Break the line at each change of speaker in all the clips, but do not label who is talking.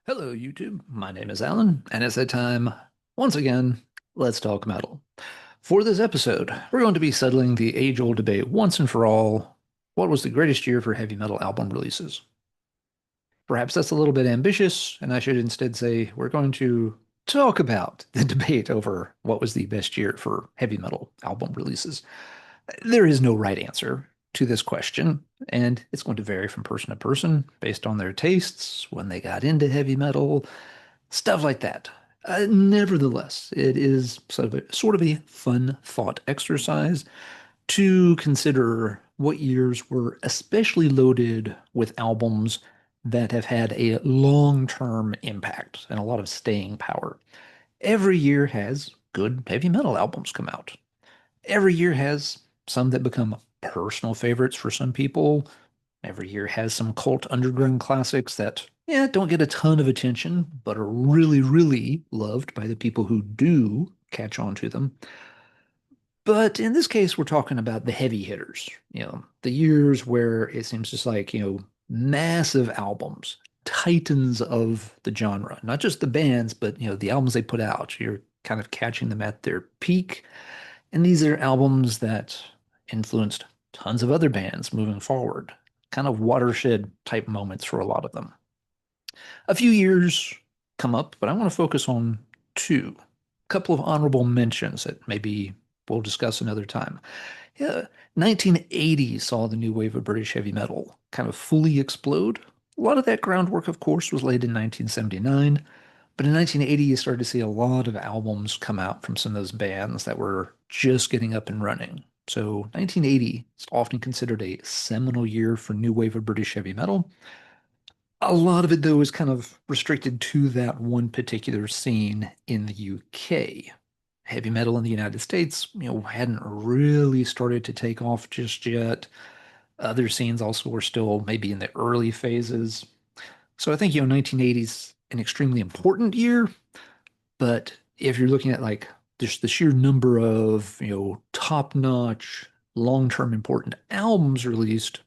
Hello, YouTube. My name is Alan, and it's that time, once again, let's talk metal. For this episode, we're going to be settling the age-old debate once and for all. What was the greatest year for heavy metal album releases? Perhaps that's a little bit ambitious, and I should instead say we're going to talk about the debate over what was the best year for heavy metal album releases. There is no right answer to this question, and it's going to vary from person to person based on their tastes, when they got into heavy metal, stuff like that. Nevertheless, it is sort of a fun thought exercise to consider what years were especially loaded with albums that have had a long-term impact and a lot of staying power. Every year has good heavy metal albums come out. Every year has some that become personal favorites for some people. Every year has some cult underground classics that, yeah, don't get a ton of attention, but are really, really loved by the people who do catch on to them. But in this case, we're talking about the heavy hitters, the years where it seems just like, massive albums, titans of the genre, not just the bands, but, the albums they put out. You're kind of catching them at their peak. And these are albums that influenced tons of other bands moving forward, kind of watershed type moments for a lot of them. A few years come up, but I want to focus on two. A couple of honorable mentions that maybe we'll discuss another time. Yeah, 1980 saw the new wave of British heavy metal kind of fully explode. A lot of that groundwork, of course, was laid in 1979, but in 1980 you started to see a lot of albums come out from some of those bands that were just getting up and running. So 1980 is often considered a seminal year for new wave of British heavy metal. A lot of it, though, is kind of restricted to that one particular scene in the UK. Heavy metal in the United States, hadn't really started to take off just yet. Other scenes also were still maybe in the early phases. So I think, 1980s an extremely important year, but if you're looking at like just the sheer number of, top-notch, long-term important albums released,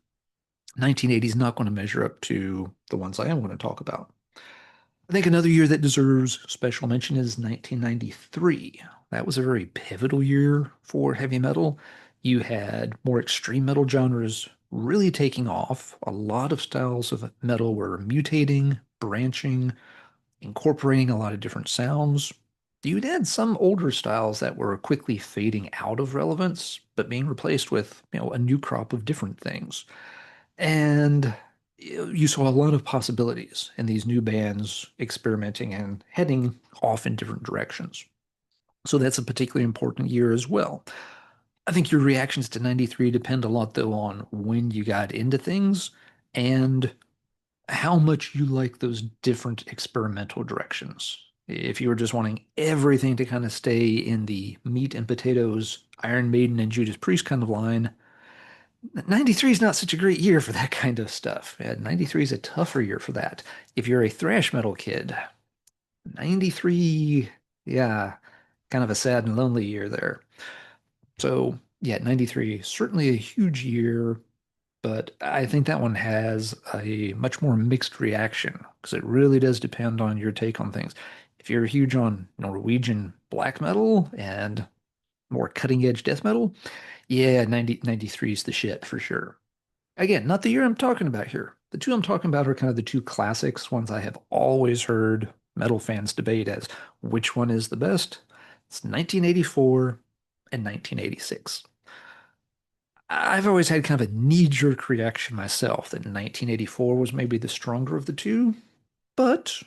1980 is not going to measure up to the ones I am going to talk about. I think another year that deserves special mention is 1993. That was a very pivotal year for heavy metal. You had more extreme metal genres really taking off. A lot of styles of metal were mutating, branching, incorporating a lot of different sounds. You'd had some older styles that were quickly fading out of relevance, but being replaced with, a new crop of different things. And you saw a lot of possibilities in these new bands experimenting and heading off in different directions. So that's a particularly important year as well. I think your reactions to 93 depend a lot, though, on when you got into things and how much you like those different experimental directions. If you were just wanting everything to kind of stay in the meat and potatoes, Iron Maiden and Judas Priest kind of line, 93 is not such a great year for that kind of stuff. Yeah, 93 is a tougher year for that. If you're a thrash metal kid, 93, yeah, kind of a sad and lonely year there. So, yeah, 93, certainly a huge year, but I think that one has a much more mixed reaction because it really does depend on your take on things. If you're huge on Norwegian black metal and more cutting edge death metal, yeah, 93 is the shit for sure. Again, not the year I'm talking about here. The two I'm talking about are kind of the two classics, ones I have always heard metal fans debate as which one is the best. It's 1984 and 1986. I've always had kind of a knee-jerk reaction myself that 1984 was maybe the stronger of the two, but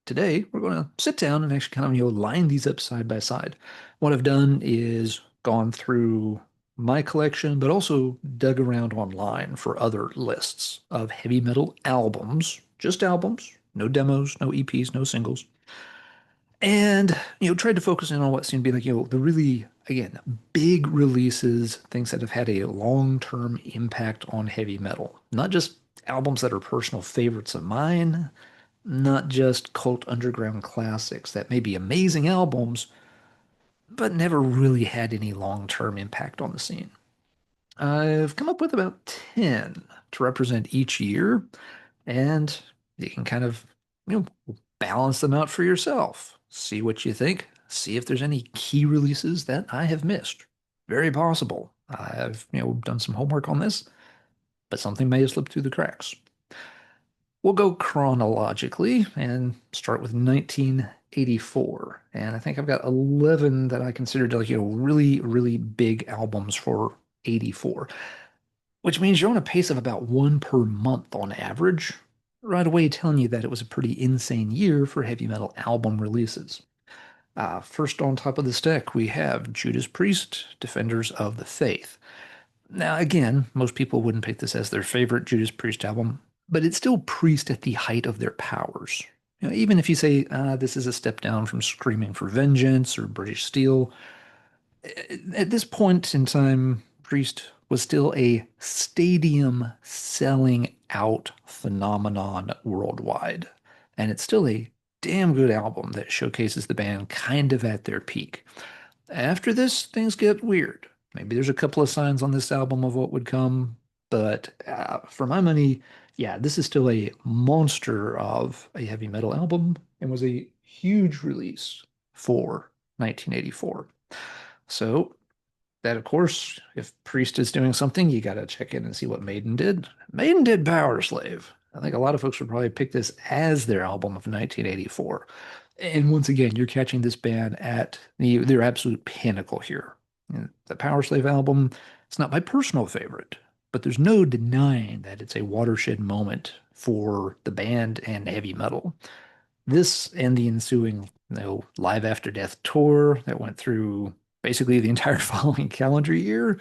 today we're going to sit down and actually kind of, line these up side by side. What I've done is gone through my collection, but also dug around online for other lists of heavy metal albums, just albums, no demos, no EPs, no singles. And, tried to focus in on what seemed to be like, the really, again, big releases, things that have had a long-term impact on heavy metal. Not just albums that are personal favorites of mine, not just cult underground classics that may be amazing albums, but never really had any long-term impact on the scene. I've come up with about 10 to represent each year, and you can kind of balance them out for yourself. See what you think. See if there's any key releases that I have missed. Very possible. I've, done some homework on this, but something may have slipped through the cracks. We'll go chronologically and start with 1984. And I think I've got 11 that I considered like, really, really big albums for 84, which means you're on a pace of about one per month on average. Right away telling you that it was a pretty insane year for heavy metal album releases. First on top of the stack, we have Judas Priest, Defenders of the Faith. Now, again, most people wouldn't pick this as their favorite Judas Priest album, but it's still Priest at the height of their powers. Even if you say this is a step down from Screaming for Vengeance or British Steel, at this point in time, Priest was still a stadium selling out phenomenon worldwide. And it's still a damn good album that showcases the band kind of at their peak. After this, things get weird. Maybe there's a couple of signs on this album of what would come, but for my money, yeah, this is still a monster of a heavy metal album and was a huge release for 1984. So that, of course, if Priest is doing something, you got to check in and see what Maiden did. Maiden did Power Slave. I think a lot of folks would probably pick this as their album of 1984. And once again, you're catching this band at their absolute pinnacle here. The Power Slave album, it's not my personal favorite, but there's no denying that it's a watershed moment for the band and heavy metal. This and the ensuing, Live After Death tour that went through basically the entire following calendar year,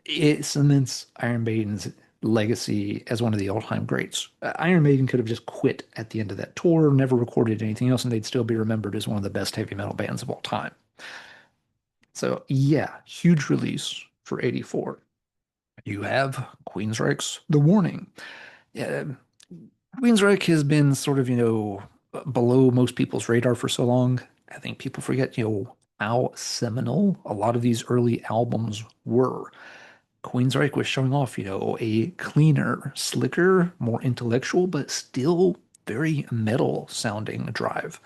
it cements Iron Maiden's legacy as one of the all-time greats. Iron Maiden could have just quit at the end of that tour, never recorded anything else, and they'd still be remembered as one of the best heavy metal bands of all time. So yeah, huge release for 84. You have Queensryche's The Warning. Yeah, Queensryche has been sort of, below most people's radar for so long. I think people forget, how seminal a lot of these early albums were. Queensryche was showing off, a cleaner, slicker, more intellectual, but still very metal sounding drive.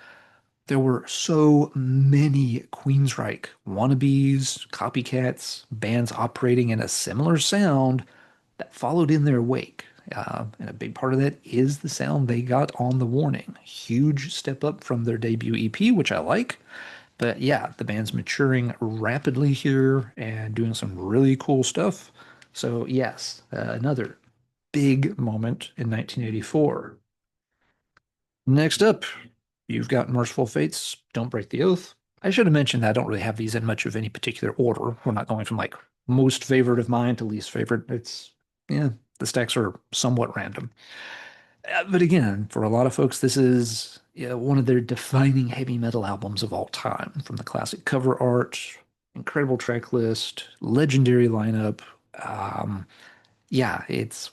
There were so many Queensryche wannabes, copycats, bands operating in a similar sound that followed in their wake. And a big part of that is the sound they got on The Warning. Huge step up from their debut EP, which I like. But yeah, the band's maturing rapidly here and doing some really cool stuff. So yes, another big moment in 1984. Next up, you've got Merciful Fate's Don't Break the Oath. I should have mentioned that I don't really have these in much of any particular order. We're not going from like most favorite of mine to least favorite. Yeah, the stacks are somewhat random. But again, for a lot of folks, this is one of their defining heavy metal albums of all time. From the classic cover art, incredible track list, legendary lineup. Um, yeah, it's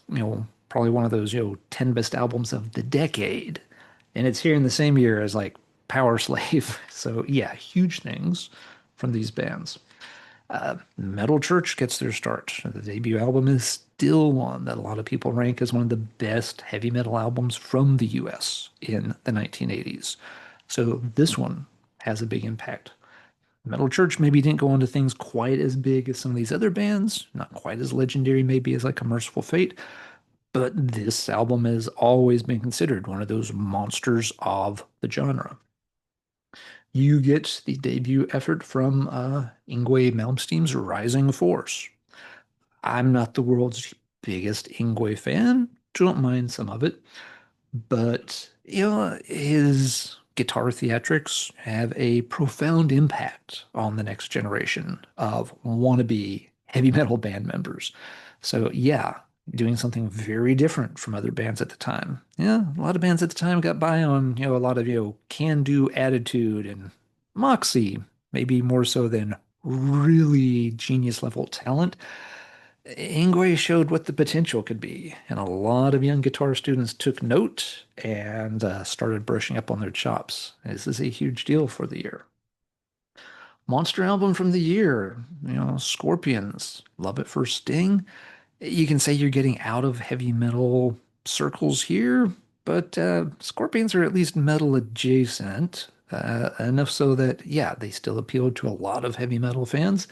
probably one of those 10 best albums of the decade, and it's here in the same year as like Power Slave. So yeah, huge things from these bands. Metal Church gets their start. The debut album is still one that a lot of people rank as one of the best heavy metal albums from the US in the 1980s. So this one has a big impact. Metal Church maybe didn't go on to things quite as big as some of these other bands, not quite as legendary maybe as like a Merciful Fate, but this album has always been considered one of those monsters of the genre. You get the debut effort from Yngwie Malmsteen's Rising Force. I'm not the world's biggest Yngwie fan, don't mind some of it, but his guitar theatrics have a profound impact on the next generation of wannabe heavy metal band members. So yeah, doing something very different from other bands at the time. Yeah, a lot of bands at the time got by on, a lot of, can-do attitude and moxie, maybe more so than really genius level talent. Ingwe showed what the potential could be, and a lot of young guitar students took note and started brushing up on their chops. This is a huge deal for the year. Monster album from the year, Scorpions, Love at First Sting. You can say you're getting out of heavy metal circles here, But Scorpions are at least metal adjacent, enough so that, yeah, they still appealed to a lot of heavy metal fans.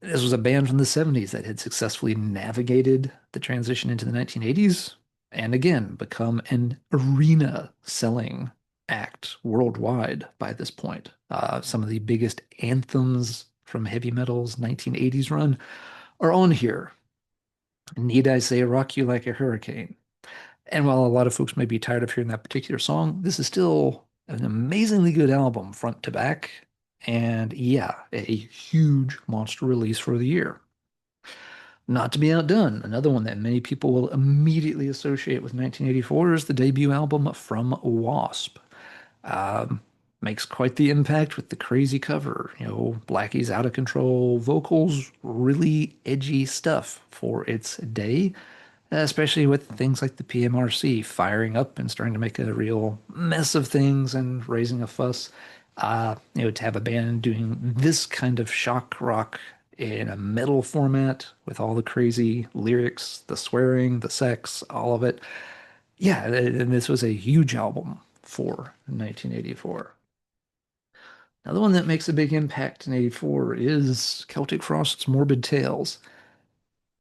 This was a band from the 70s that had successfully navigated the transition into the 1980s and again become an arena selling act worldwide by this point. Some of the biggest anthems from heavy metal's 1980s run are on here. Need I say, Rock You Like a Hurricane? And while a lot of folks may be tired of hearing that particular song, this is still an amazingly good album front to back. And yeah, a huge monster release for the year. Not to be outdone, another one that many people will immediately associate with 1984 is the debut album from Wasp. Um, Makes quite the impact with the crazy cover. Blackie's out of control vocals, really edgy stuff for its day, especially with things like the PMRC firing up and starting to make a real mess of things and raising a fuss. To have a band doing this kind of shock rock in a metal format with all the crazy lyrics, the swearing, the sex, all of it. Yeah, and this was a huge album for 1984. Now, the one that makes a big impact in 84 is Celtic Frost's Morbid Tales.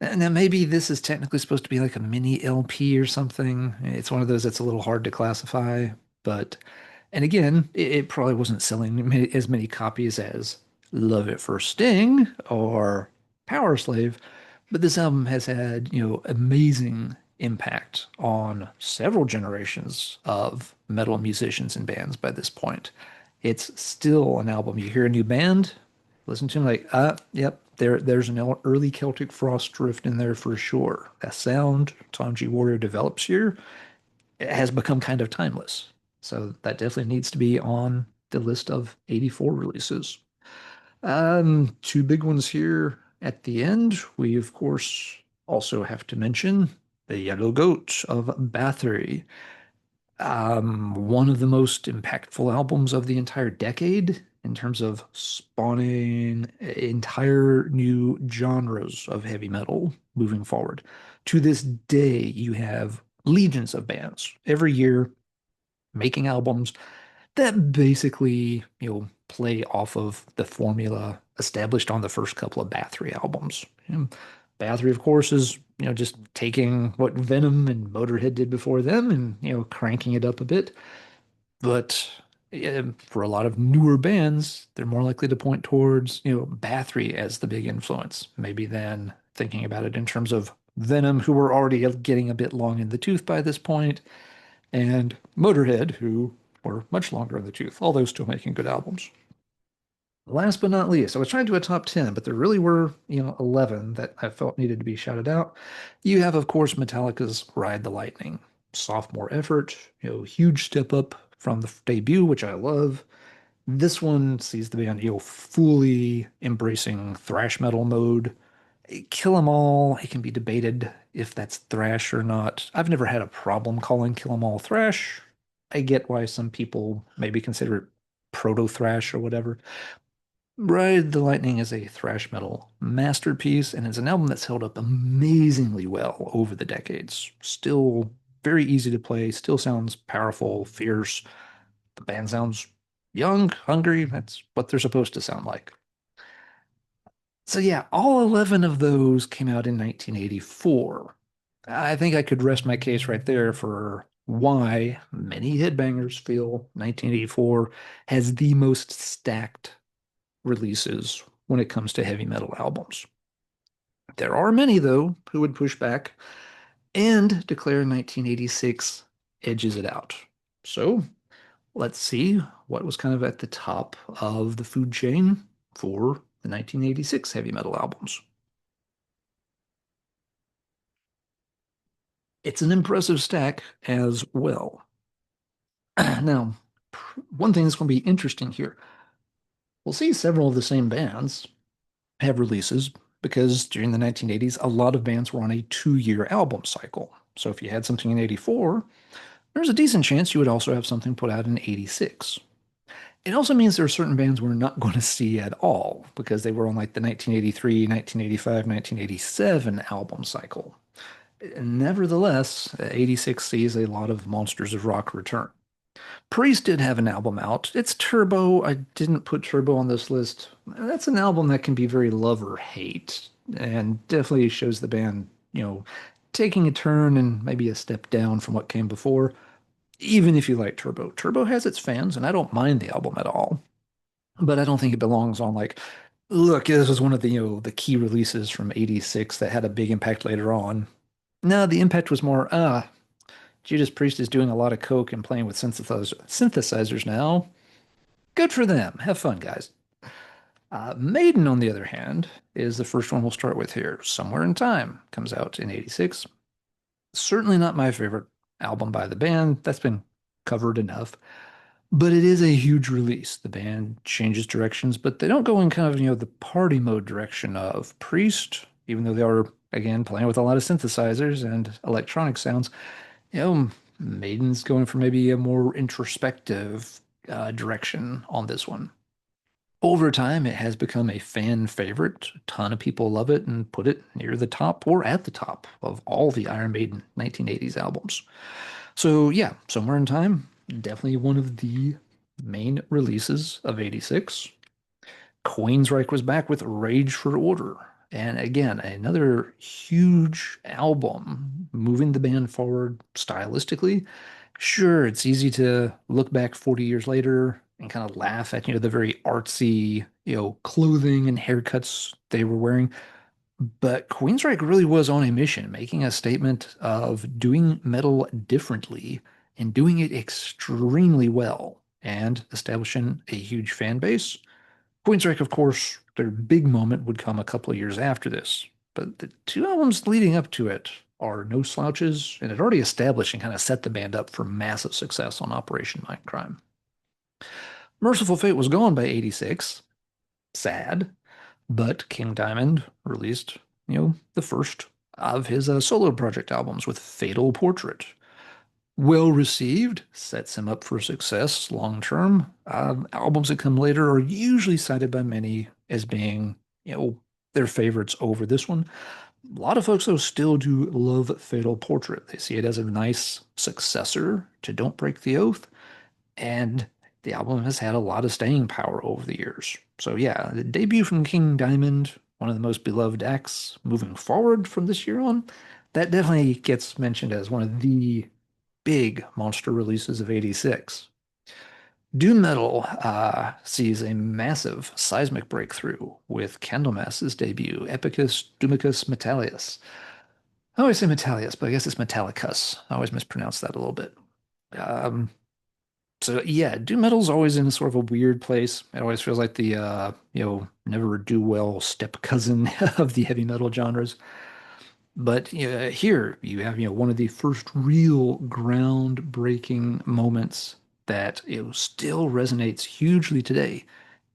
Now, maybe this is technically supposed to be like a mini LP or something. It's one of those that's a little hard to classify, but, and again, it probably wasn't selling as many copies as Love It for Sting or Power Slave, but this album has had, amazing impact on several generations of metal musicians and bands by this point. It's still an album. You hear a new band, listen to them like, yep, there's an early Celtic Frost drift in there for sure. That sound Tom G. Warrior develops here has become kind of timeless. So that definitely needs to be on the list of 84 releases. Two big ones here at the end. We, of course, also have to mention the Yellow Goat of Bathory. One of the most impactful albums of the entire decade in terms of spawning entire new genres of heavy metal moving forward. To this day, you have legions of bands every year making albums that basically, play off of the formula established on the first couple of Bathory albums. Bathory, of course, is, just taking what Venom and Motorhead did before them and, cranking it up a bit. But for a lot of newer bands, they're more likely to point towards, Bathory as the big influence, maybe than thinking about it in terms of Venom, who were already getting a bit long in the tooth by this point, and Motorhead, who were much longer in the tooth, although still making good albums. Last but not least, I was trying to do a top 10, but there really were, 11 that I felt needed to be shouted out. You have, of course, Metallica's Ride the Lightning. Sophomore effort, huge step up from the debut, which I love. This one sees the band, fully embracing thrash metal mode. Kill 'Em All, it can be debated if that's thrash or not. I've never had a problem calling Kill 'Em All thrash. I get why some people maybe consider it proto-thrash or whatever. Ride the Lightning is a thrash metal masterpiece, and it's an album that's held up amazingly well over the decades. Still very easy to play, still sounds powerful, fierce. The band sounds young, hungry. That's what they're supposed to sound like. So yeah, all 11 of those came out in 1984. I think I could rest my case right there for why many headbangers feel 1984 has the most stacked releases when it comes to heavy metal albums. There are many, though, who would push back and declare 1986 edges it out. So let's see what was kind of at the top of the food chain for the 1986 heavy metal albums. It's an impressive stack as well. Now, one thing that's going to be interesting here, we'll see several of the same bands have releases because during the 1980s, a lot of bands were on a 2-year album cycle. So if you had something in 84, there's a decent chance you would also have something put out in 86. It also means there are certain bands we're not going to see at all because they were on like the 1983, 1985, 1987 album cycle. Nevertheless, 86 sees a lot of Monsters of Rock return. Priest did have an album out. It's Turbo. I didn't put Turbo on this list. That's an album that can be very love or hate, and definitely shows the band, taking a turn and maybe a step down from what came before, even if you like Turbo. Turbo has its fans, and I don't mind the album at all, but I don't think it belongs on like, look, this was one of the, the key releases from 86 that had a big impact later on. No, the impact was more, Judas Priest is doing a lot of coke and playing with synthesizers now. Good for them. Have fun, guys. Maiden, on the other hand, is the first one we'll start with here. Somewhere in Time comes out in 86. Certainly not my favorite album by the band. That's been covered enough. But it is a huge release. The band changes directions, but they don't go in kind of, the party mode direction of Priest, even though they are, again, playing with a lot of synthesizers and electronic sounds. Maiden's going for maybe a more introspective direction on this one. Over time, it has become a fan favorite. A ton of people love it and put it near the top or at the top of all the Iron Maiden 1980s albums. So, yeah, Somewhere in Time, definitely one of the main releases of 86. Queensryche was back with Rage for Order. And again, another huge album moving the band forward stylistically. Sure, it's easy to look back 40 years later and kind of laugh at, the very artsy, clothing and haircuts they were wearing. But Queensryche really was on a mission, making a statement of doing metal differently and doing it extremely well and establishing a huge fan base. Queensryche, of course, their big moment would come a couple of years after this, but the two albums leading up to it are no slouches and had already established and kind of set the band up for massive success on Operation Mindcrime. Merciful Fate was gone by 86. Sad, but King Diamond released, the first of his solo project albums with Fatal Portrait. Well received, sets him up for success long term. Albums that come later are usually cited by many as being, their favorites over this one. A lot of folks, though, still do love Fatal Portrait. They see it as a nice successor to Don't Break the Oath, and the album has had a lot of staying power over the years. So, yeah, the debut from King Diamond, one of the most beloved acts moving forward from this year on, that definitely gets mentioned as one of the big monster releases of 86. Doom metal sees a massive seismic breakthrough with Candlemass's debut, Epicus Doomicus Metallius. I always say Metallius, but I guess it's Metallicus. I always mispronounce that a little bit. Um, so yeah, doom metal's always in a sort of a weird place. It always feels like the never do well step cousin of the heavy metal genres. But here you have one of the first real groundbreaking moments that still resonates hugely today,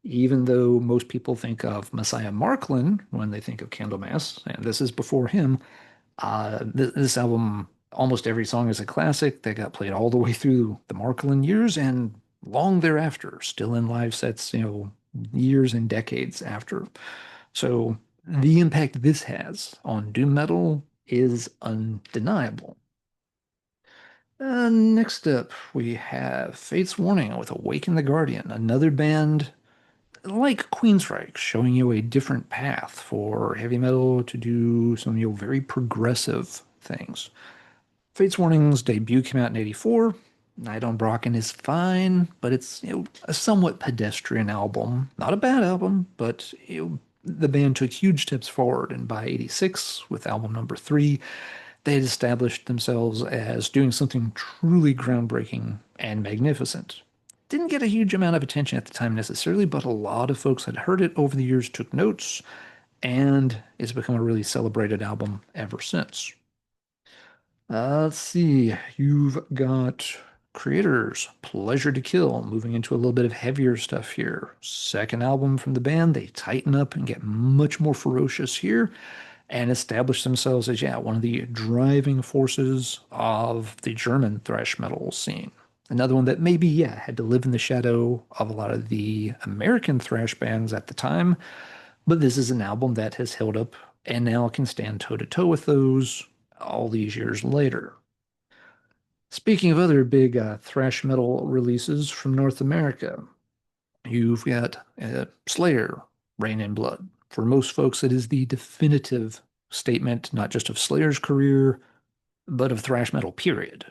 even though most people think of Messiah Marklin when they think of Candlemass, and this is before him. This album, almost every song is a classic that got played all the way through the Marklin years and long thereafter, still in live sets, years and decades after. So the impact this has on doom metal is undeniable. Next up, we have Fate's Warning with Awaken the Guardian, another band like Queensryche, showing you a different path for heavy metal to do some, very progressive things. Fate's Warning's debut came out in 84. Night on Brocken is fine, but it's, a somewhat pedestrian album. Not a bad album, but the band took huge steps forward, and by 86, with album number 3, they had established themselves as doing something truly groundbreaking and magnificent. Didn't get a huge amount of attention at the time necessarily, but a lot of folks had heard it over the years, took notes, and it's become a really celebrated album ever since. Let's see. You've got Creators, Pleasure to Kill, moving into a little bit of heavier stuff here. Second album from the band, they tighten up and get much more ferocious here and establish themselves as, one of the driving forces of the German thrash metal scene. Another one that maybe, had to live in the shadow of a lot of the American thrash bands at the time, but this is an album that has held up and now can stand toe to toe with those all these years later. Speaking of other big thrash metal releases from North America, you've got Slayer, Rain in Blood. For most folks, it is the definitive statement, not just of Slayer's career, but of thrash metal, period.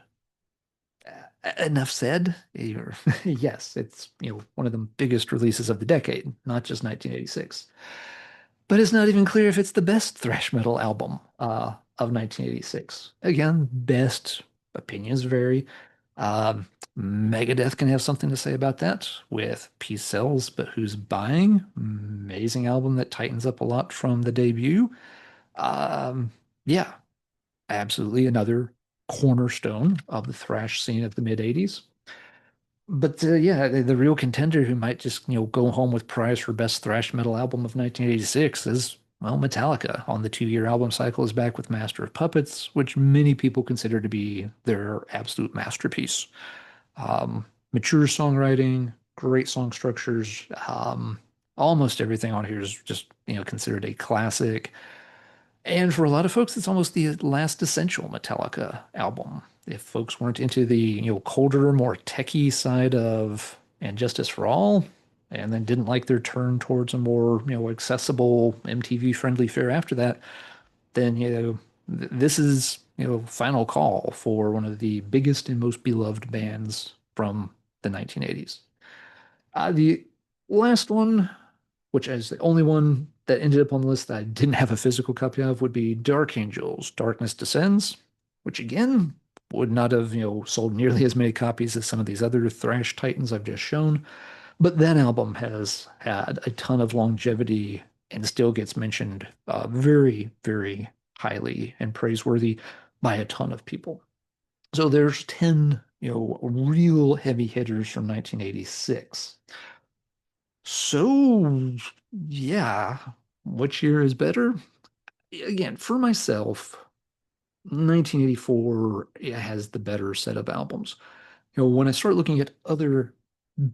Enough said. Yes, it's one of the biggest releases of the decade, not just 1986. But it's not even clear if it's the best thrash metal album of 1986. Again, best opinions vary. Um, Megadeth can have something to say about that with Peace Sells, but Who's Buying? Amazing album that tightens up a lot from the debut. Um, yeah, absolutely another cornerstone of the thrash scene of the mid 80s. But yeah, the real contender who might just, go home with prize for best thrash metal album of 1986 is, well, Metallica on the 2 year album cycle is back with Master of Puppets, which many people consider to be their absolute masterpiece. Mature songwriting, great song structures. Almost everything on here is just, considered a classic. And for a lot of folks, it's almost the last essential Metallica album. If folks weren't into the, colder, more techie side of And Justice for All, and then didn't like their turn towards a more, accessible MTV friendly fare after that, then, this is, final call for one of the biggest and most beloved bands from the 1980s. The last one, which is the only one that ended up on the list that I didn't have a physical copy of, would be Dark Angels, Darkness Descends, which again would not have, sold nearly as many copies as some of these other thrash titans I've just shown. But that album has had a ton of longevity and still gets mentioned very, very highly and praiseworthy by a ton of people. So there's 10, real heavy hitters from 1986. So, yeah, which year is better? Again, for myself, 1984 has the better set of albums. When I start looking at other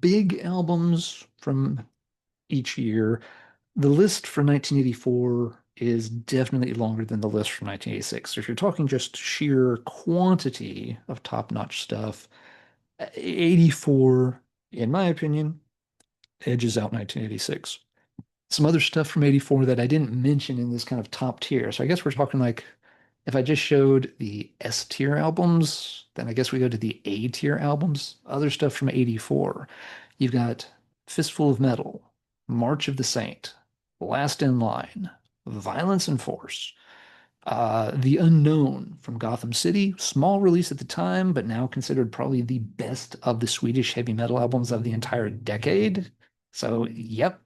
big albums from each year, the list for 1984 is definitely longer than the list for 1986. So if you're talking just sheer quantity of top-notch stuff, 84, in my opinion, edges out 1986. Some other stuff from 84 that I didn't mention in this kind of top tier. So I guess we're talking like if I just showed the S tier albums, then I guess we go to the A tier albums. Other stuff from 84. You've got Fistful of Metal, March of the Saint, Last in Line, Violence and Force, The Unknown from Gotham City, small release at the time, but now considered probably the best of the Swedish heavy metal albums of the entire decade. So, yep.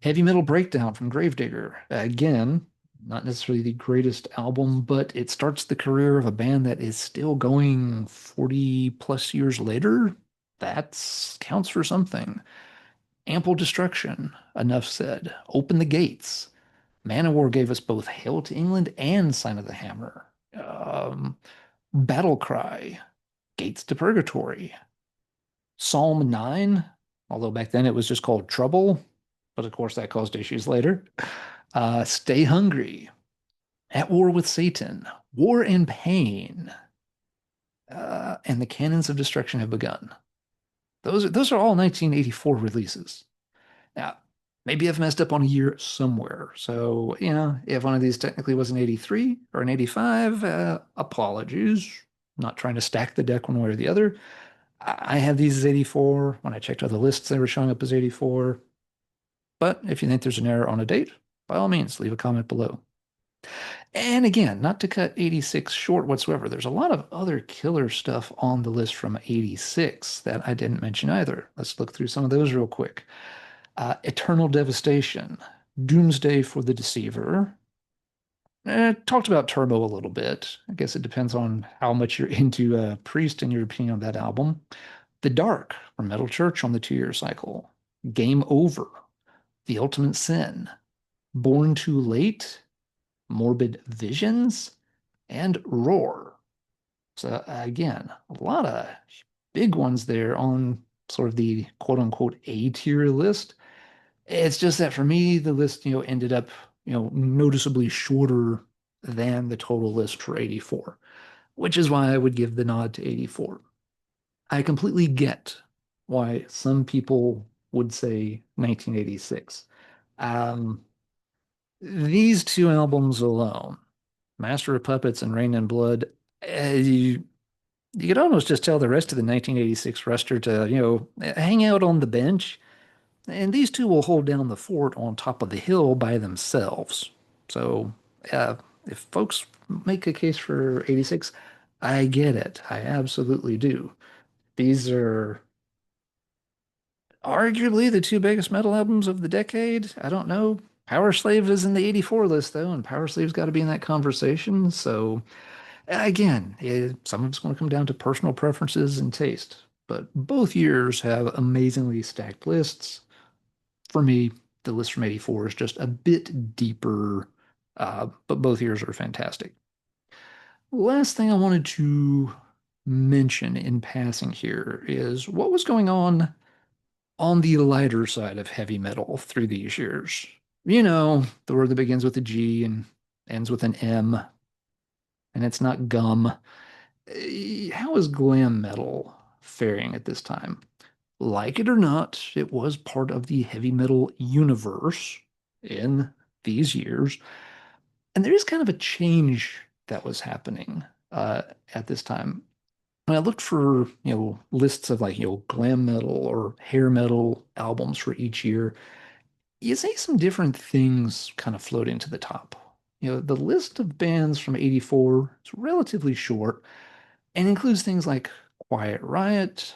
Heavy Metal Breakdown from Gravedigger. Again, not necessarily the greatest album, but it starts the career of a band that is still going 40 plus years later. That counts for something. Ample Destruction, enough said. Open the Gates. Manowar gave us both Hail to England and Sign of the Hammer. Battle Cry, Gates to Purgatory. Psalm 9, although back then it was just called Trouble, but of course that caused issues later. Stay Hungry, At War with Satan, War and Pain, and The Cannons of Destruction Have Begun. Those are all 1984 releases. Now, maybe I've messed up on a year somewhere. So, if one of these technically was an 83 or an 85, apologies. Not trying to stack the deck one way or the other. I have these as 84. When I checked other lists, they were showing up as 84. But if you think there's an error on a date, by all means, leave a comment below. And again, not to cut 86 short whatsoever, there's a lot of other killer stuff on the list from 86 that I didn't mention either. Let's look through some of those real quick. Eternal Devastation, Doomsday for the Deceiver. Talked about Turbo a little bit. I guess it depends on how much you're into Priest and your opinion on that album. The Dark from Metal Church on the 2 year cycle. Game Over, The Ultimate Sin, Born Too Late, Morbid Visions, and Roar. So again, a lot of big ones there on sort of the quote unquote A tier list. It's just that for me, the list, ended up, noticeably shorter than the total list for 84, which is why I would give the nod to 84. I completely get why some people would say 1986. Um, these two albums alone, Master of Puppets and Rain and Blood, you could almost just tell the rest of the 1986 roster to, hang out on the bench, and these two will hold down the fort on top of the hill by themselves. So, if folks make a case for 86, I get it. I absolutely do. These are arguably the two biggest metal albums of the decade. I don't know. Power Slave is in the 84 list, though, and Power Slave's got to be in that conversation. So, again, some of it's going to come down to personal preferences and taste. But both years have amazingly stacked lists. For me, the list from 84 is just a bit deeper, but both years are fantastic. Last thing I wanted to mention in passing here is what was going on the lighter side of heavy metal through these years. You know, the word that begins with a G and ends with an M, and it's not gum. How is glam metal faring at this time? Like it or not, it was part of the heavy metal universe in these years. And there is kind of a change that was happening at this time. When I looked for, lists of like, glam metal or hair metal albums for each year, you see some different things kind of float into the top. The list of bands from 84 is relatively short and includes things like Quiet Riot,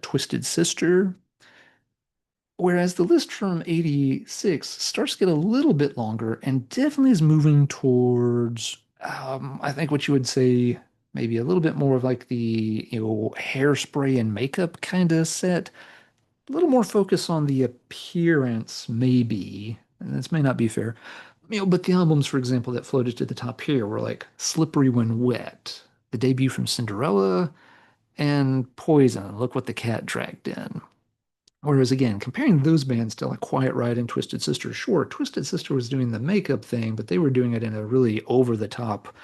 Twisted Sister, whereas the list from 86 starts to get a little bit longer and definitely is moving towards, I think what you would say maybe a little bit more of like the, hairspray and makeup kind of set. A little more focus on the appearance, maybe. And this may not be fair. But the albums, for example, that floated to the top here were like Slippery When Wet, the debut from Cinderella, and Poison, Look What the Cat Dragged In. Whereas again, comparing those bands to like Quiet Riot and Twisted Sister, sure, Twisted Sister was doing the makeup thing, but they were doing it in a really over the top,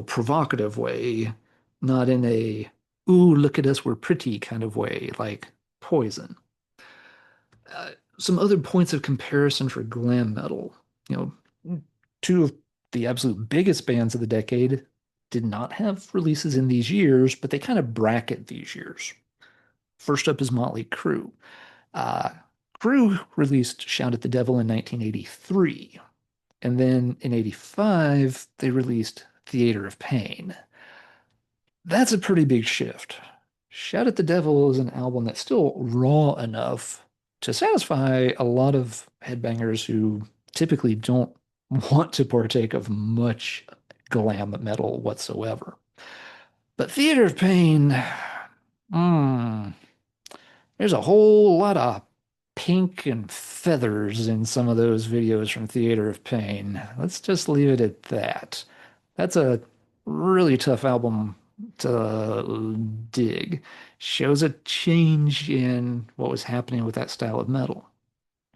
provocative way, not in a, ooh, look at us, we're pretty kind of way, like Poison. Some other points of comparison for glam metal, two of the absolute biggest bands of the decade did not have releases in these years, but they kind of bracket these years. First up is Motley Crue. Uh, Crue released Shout at the Devil in 1983. And then in 85, they released Theater of Pain. That's a pretty big shift. Shout at the Devil is an album that's still raw enough to satisfy a lot of headbangers who typically don't want to partake of much glam metal whatsoever. But Theater of Pain, mm, there's a whole lot of pink and feathers in some of those videos from Theater of Pain. Let's just leave it at that. That's a really tough album to dig. Shows a change in what was happening with that style of metal.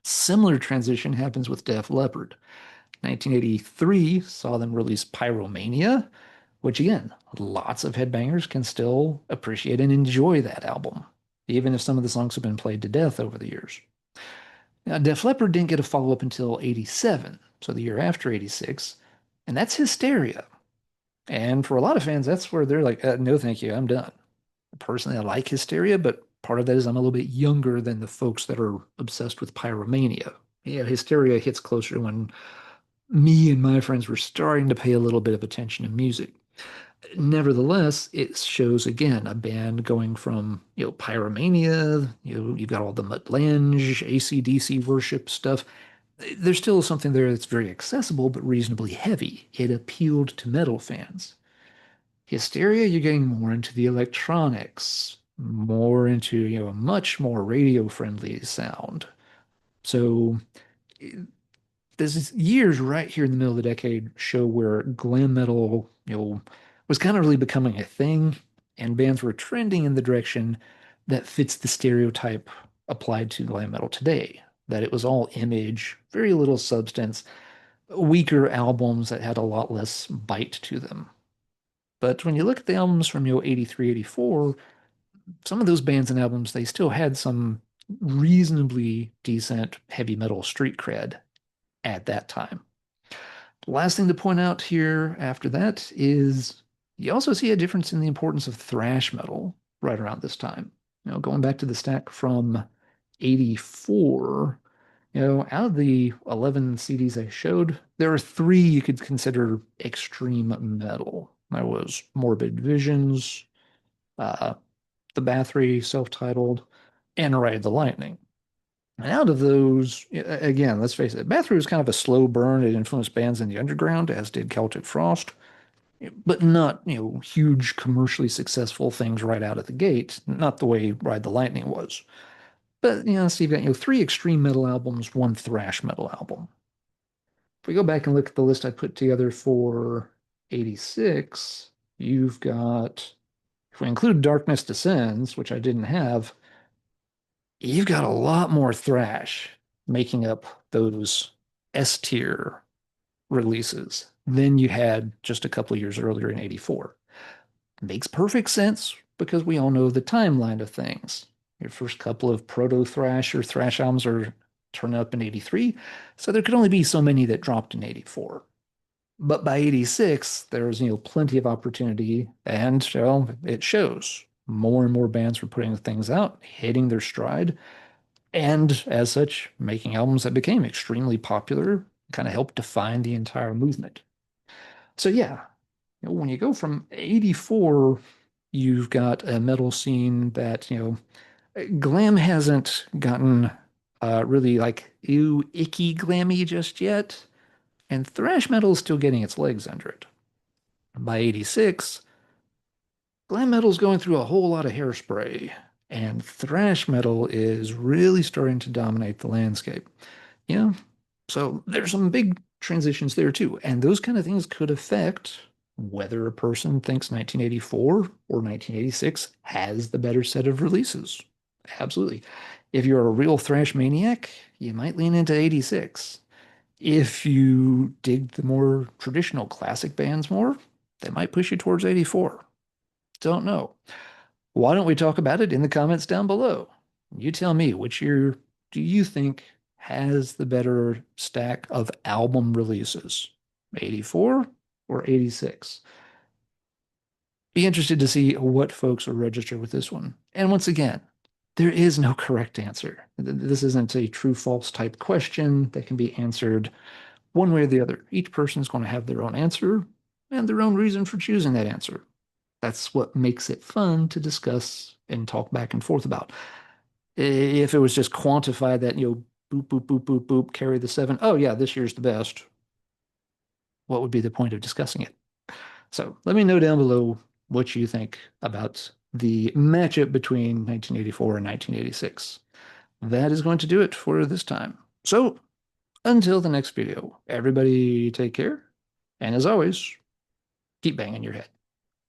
Similar transition happens with Def Leppard. 1983 saw them release Pyromania, which again, lots of headbangers can still appreciate and enjoy that album, even if some of the songs have been played to death over the years. Now, Def Leppard didn't get a follow-up until 87, so the year after 86, and that's Hysteria. And for a lot of fans, that's where they're like, no, thank you, I'm done. Personally, I like Hysteria, but part of that is I'm a little bit younger than the folks that are obsessed with Pyromania. Yeah, Hysteria hits closer to when me and my friends were starting to pay a little bit of attention to music. Nevertheless, it shows again a band going from, Pyromania, you've got all the Muttlange, AC/DC worship stuff. There's still something there that's very accessible but reasonably heavy. It appealed to metal fans. Hysteria, you're getting more into the electronics, more into, a much more radio-friendly sound. So there's years right here in the middle of the decade show where glam metal, was kind of really becoming a thing, and bands were trending in the direction that fits the stereotype applied to glam metal today, that it was all image, very little substance, weaker albums that had a lot less bite to them. But when you look at the albums from 83, 84, some of those bands and albums, they still had some reasonably decent heavy metal street cred at that time. Last thing to point out here after that is you also see a difference in the importance of thrash metal right around this time. Going back to the stack from 84, out of the 11 CDs I showed, there are three you could consider extreme metal. That was Morbid Visions, uh, The Battery, self-titled, and Ride the Lightning. And out of those, again, let's face it, Bathory was kind of a slow burn. It influenced bands in the underground, as did Celtic Frost, but not, huge commercially successful things right out of the gate, not the way Ride the Lightning was. But, so you've got, three extreme metal albums, one thrash metal album. If we go back and look at the list I put together for 86, you've got, if we include Darkness Descends, which I didn't have, you've got a lot more thrash making up those S tier releases than you had just a couple of years earlier in 84. Makes perfect sense because we all know the timeline of things. Your first couple of proto thrash or thrash albums are turning up in 83, so there could only be so many that dropped in 84. But by 86, there's plenty of opportunity, and it shows. More and more bands were putting things out, hitting their stride, and as such, making albums that became extremely popular, kind of helped define the entire movement. So yeah, when you go from 84, you've got a metal scene that, glam hasn't gotten really like ew, icky glammy just yet, and thrash metal is still getting its legs under it. By 86, glam metal's going through a whole lot of hairspray, and thrash metal is really starting to dominate the landscape. Yeah. So there's some big transitions there too. And those kind of things could affect whether a person thinks 1984 or 1986 has the better set of releases. Absolutely. If you're a real thrash maniac, you might lean into 86. If you dig the more traditional classic bands more, they might push you towards 84. Don't know. Why don't we talk about it in the comments down below? You tell me, which year do you think has the better stack of album releases? 84 or 86? Be interested to see what folks will register with this one. And once again, there is no correct answer. This isn't a true false type question that can be answered one way or the other. Each person is going to have their own answer and their own reason for choosing that answer. That's what makes it fun to discuss and talk back and forth about. If it was just quantified that, boop, boop, boop, boop, boop, carry the seven, oh yeah, this year's the best, what would be the point of discussing it? So let me know down below what you think about the matchup between 1984 and 1986. That is going to do it for this time. So until the next video, everybody take care. And as always, keep banging your head.